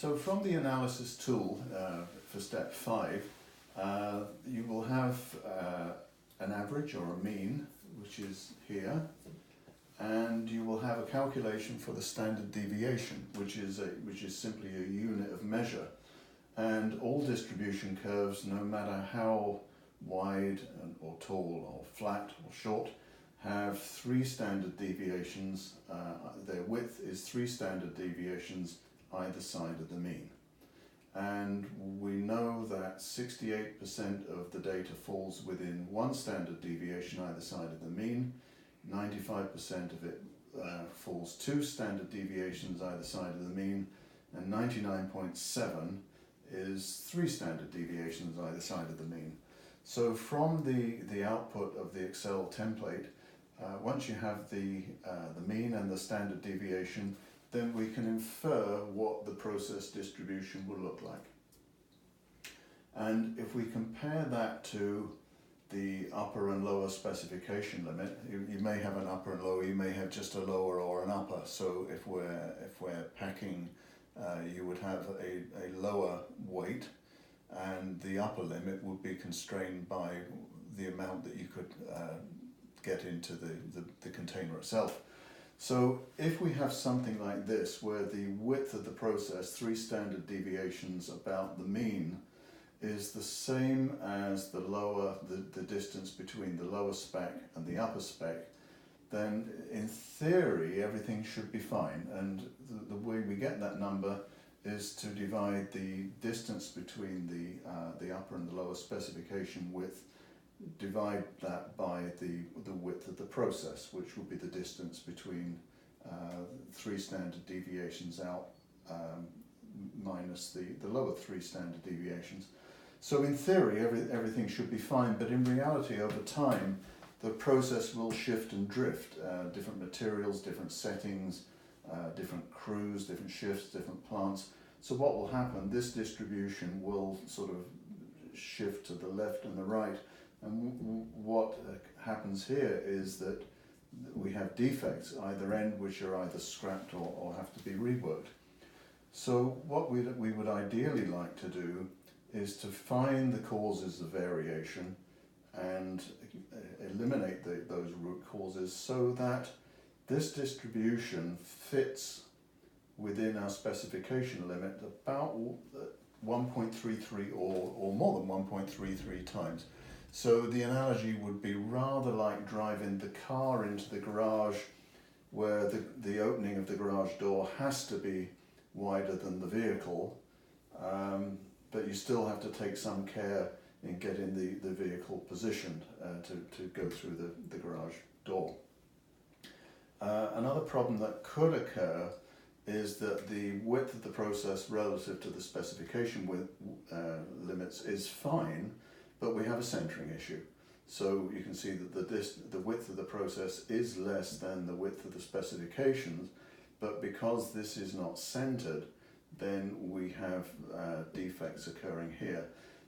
So from the analysis tool for step 5, you will have an average or a mean, which is here, and you will have a calculation for the standard deviation, which is simply a unit of measure. And all distribution curves, no matter how wide or tall or flat or short, have 3 standard deviations. Their width is 3 standard deviations either side of the mean. And we know that 68% of the data falls within 1 standard deviation either side of the mean, 95% of it falls 2 standard deviations either side of the mean, and 99.7 is 3 standard deviations either side of the mean. So from the output of the Excel template, once you have the mean and the standard deviation, then we can infer what the process distribution will look like. And if we compare that to the upper and lower specification limit, you may have an upper and lower, you may have just a lower or an upper. So if we're packing, you would have a lower weight, and the upper limit would be constrained by the amount that you could get into the container itself. So if we have something like this, where the width of the process, 3 standard deviations about the mean, is the same as the distance between the lower spec and the upper spec, then in theory everything should be fine. And the way we get that number is to divide the distance between the upper and the lower specification width, divide that by the width of the process, which will be the distance between 3 standard deviations out minus the lower 3 standard deviations. So in theory everything should be fine, but in reality over time the process will shift and drift. Different materials, different settings, different crews, different shifts, different plants. So what will happen, this distribution will sort of shift to the left and the right, and what happens here is that we have defects either end which are either scrapped or have to be reworked. So what we would ideally like to do is to find the causes of variation and eliminate those root causes so that this distribution fits within our specification limit about 1.33 or more than 1.33 times. So the analogy would be rather like driving the car into the garage, where the opening of the garage door has to be wider than the vehicle, but you still have to take some care in getting the vehicle positioned to go through the garage door. Another problem that could occur is that the width of the process relative to the specification limits is fine, but we have a centering issue. So you can see that the width of the process is less than the width of the specifications, but because this is not centered, then we have defects occurring here.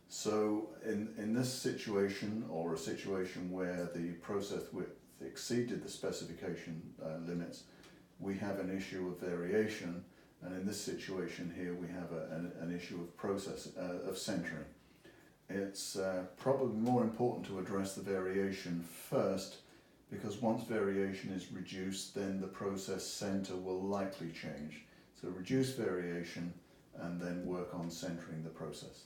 So in this situation, or a situation where the process width exceeded the specification limits, we have an issue of variation, and in this situation here we have an issue of of centering. It's probably more important to address the variation first, because once variation is reduced, then the process center will likely change. So reduce variation and then work on centering the process.